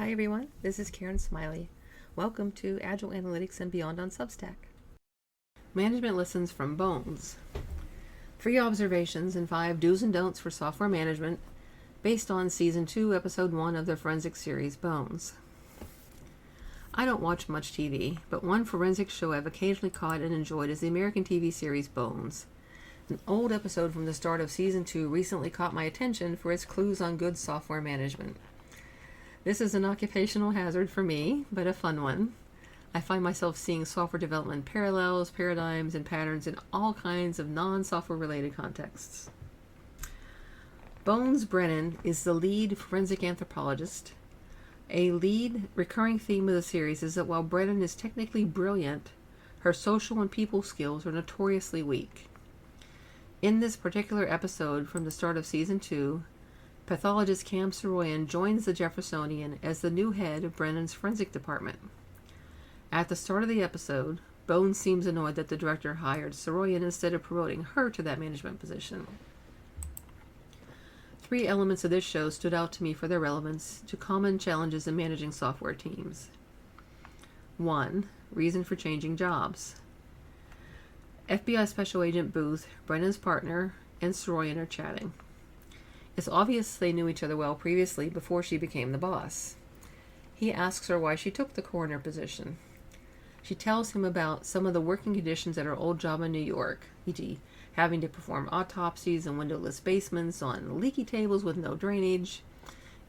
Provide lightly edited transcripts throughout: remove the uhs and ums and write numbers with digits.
Hi everyone, this is Karen Smiley. Welcome to Agile Analytics and Beyond on Substack. Management lessons from Bones. 3 observations and 5 do's and don'ts for software management based on Season 2, Episode 1 of the forensic series Bones. I don't watch much TV, but one forensic show I've occasionally caught and enjoyed is the American TV series Bones. An old episode from the start of Season 2 recently caught my attention for its clues on good software management. This is an occupational hazard for me, but a fun one. I find myself seeing software development parallels, paradigms, and patterns in all kinds of non-software related contexts. Bones Brennan is the lead forensic anthropologist. A lead recurring theme of the series is that while Brennan is technically brilliant, her social and people skills are notoriously weak. In this particular episode from the start of Season 2, pathologist Cam Saroyan joins the Jeffersonian as the new head of Brennan's forensic department. At the start of the episode, Bones seems annoyed that the director hired Saroyan instead of promoting her to that management position. 3 elements of this show stood out to me for their relevance to common challenges in managing software teams. 1. Reason for changing jobs. FBI Special Agent Booth, Brennan's partner, and Saroyan are chatting. It's obvious they knew each other well previously before she became the boss. He asks her why she took the coroner position. She tells him about some of the working conditions at her old job in New York, e.g., having to perform autopsies in windowless basements on leaky tables with no drainage,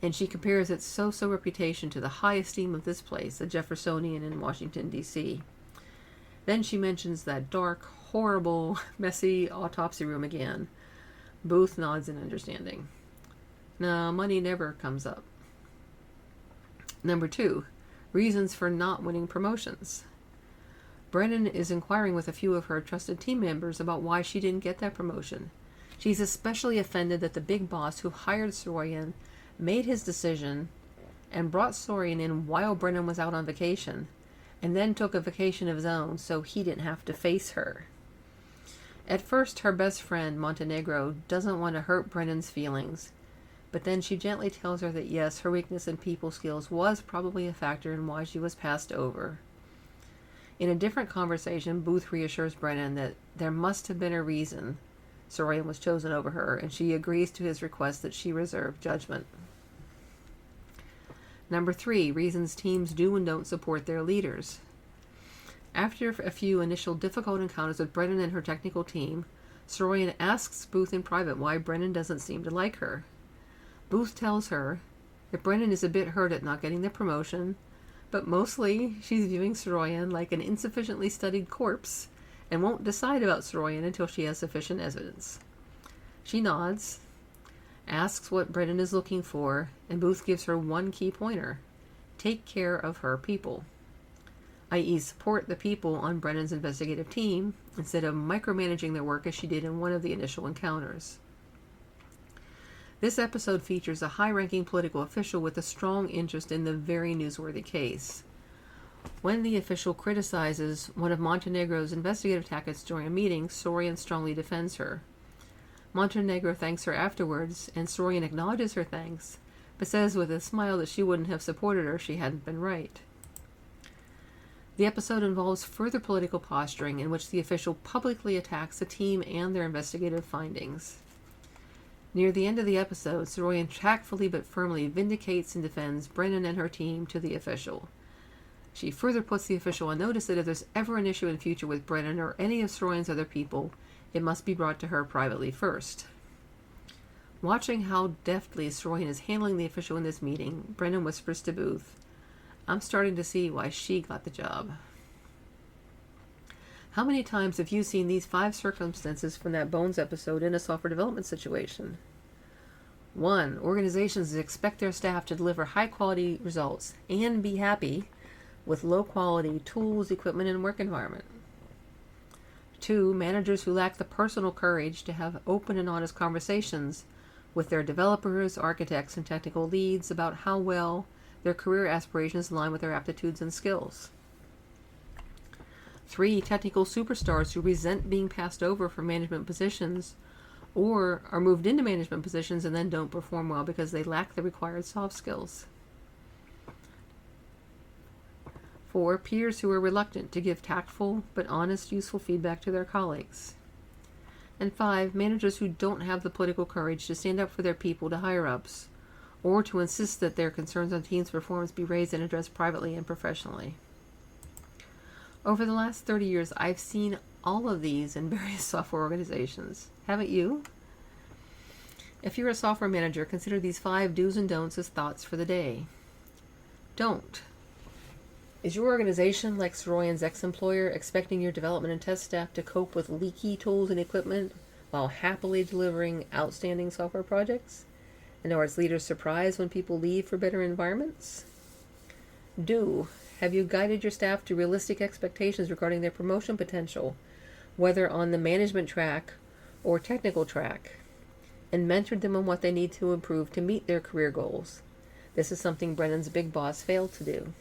and she compares its so-so reputation to the high esteem of this place, the Jeffersonian in Washington, D.C. Then she mentions that dark, horrible, messy autopsy room again. Booth nods in understanding. No, money never comes up. Number 2, reasons for not winning promotions. Brennan is inquiring with a few of her trusted team members about why she didn't get that promotion. She's especially offended that the big boss who hired Saroyan made his decision and brought Saroyan in while Brennan was out on vacation, and then took a vacation of his own so he didn't have to face her. At first, her best friend, Montenegro, doesn't want to hurt Brennan's feelings, but then she gently tells her that yes, her weakness in people skills was probably a factor in why she was passed over. In a different conversation, Booth reassures Brennan that there must have been a reason Saroyan was chosen over her, and she agrees to his request that she reserve judgment. Number 3, reasons teams do and don't support their leaders. After a few initial difficult encounters with Brennan and her technical team, Saroyan asks Booth in private why Brennan doesn't seem to like her. Booth tells her that Brennan is a bit hurt at not getting the promotion, but mostly she's viewing Saroyan like an insufficiently studied corpse and won't decide about Saroyan until she has sufficient evidence. She nods, asks what Brennan is looking for, and Booth gives her one key pointer: take care of her people, i.e. support the people on Brennan's investigative team instead of micromanaging their work as she did in one of the initial encounters. This episode features a high-ranking political official with a strong interest in the very newsworthy case. When the official criticizes one of Montenegro's investigative tactics during a meeting, Saroyan strongly defends her. Montenegro thanks her afterwards, and Saroyan acknowledges her thanks, but says with a smile that she wouldn't have supported her if she hadn't been right. The episode involves further political posturing in which the official publicly attacks the team and their investigative findings. Near the end of the episode, Saroyan tactfully but firmly vindicates and defends Brennan and her team to the official. She further puts the official on notice that if there's ever an issue in future with Brennan or any of Saroyan's other people, it must be brought to her privately first. Watching how deftly Saroyan is handling the official in this meeting, Brennan whispers to Booth, "I'm starting to see why she got the job." How many times have you seen these 5 circumstances from that Bones episode in a software development situation? 1. Organizations expect their staff to deliver high-quality results and be happy with low-quality tools, equipment, and work environment. 2. Managers who lack the personal courage to have open and honest conversations with their developers, architects, and technical leads about how well their career aspirations align with their aptitudes and skills. 3. Technical superstars who resent being passed over for management positions or are moved into management positions and then don't perform well because they lack the required soft skills. 4. Peers who are reluctant to give tactful but honest, useful feedback to their colleagues. And 5. Managers who don't have the political courage to stand up for their people to higher-ups, or to insist that their concerns on teams' performance be raised and addressed privately and professionally. Over the last 30 years, I've seen all of these in various software organizations. Haven't you? If you're a software manager, consider these 5 do's and don'ts as thoughts for the day. Don't. Is your organization, like Saroyan's ex-employer, expecting your development and test staff to cope with leaky tools and equipment while happily delivering outstanding software projects? And are its leaders surprised when people leave for better environments? Do. Have you guided your staff to realistic expectations regarding their promotion potential, whether on the management track or technical track, and mentored them on what they need to improve to meet their career goals? This is something Brennan's big boss failed to do.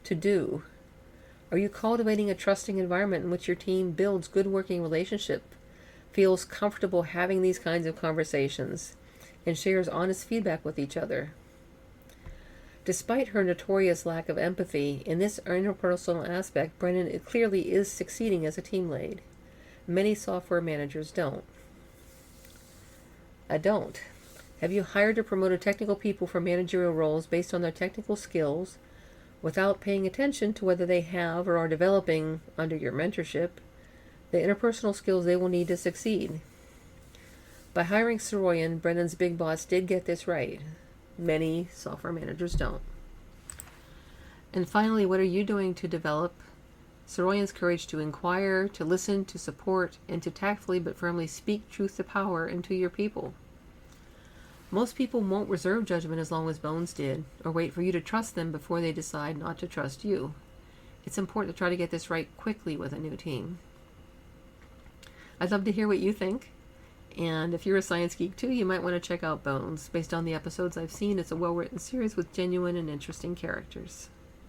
To do. Are you cultivating a trusting environment in which your team builds good working relationship, feels comfortable having these kinds of conversations, and shares honest feedback with each other? Despite her notorious lack of empathy in this interpersonal aspect, Brennan clearly is succeeding as a team lead. Many software managers don't. I don't. Have you hired or promoted technical people for managerial roles based on their technical skills, without paying attention to whether they have or are developing, under your mentorship, the interpersonal skills they will need to succeed? By hiring Saroyan, Brennan's big boss did get this right. Many software managers don't. And finally, what are you doing to develop Saroyan's courage to inquire, to listen, to support, and to tactfully but firmly speak truth to power into your people? Most people won't reserve judgment as long as Bones did, or wait for you to trust them before they decide not to trust you. It's important to try to get this right quickly with a new team. I'd love to hear what you think. And if you're a science geek too, you might want to check out Bones. Based on the episodes I've seen, it's a well-written series with genuine and interesting characters.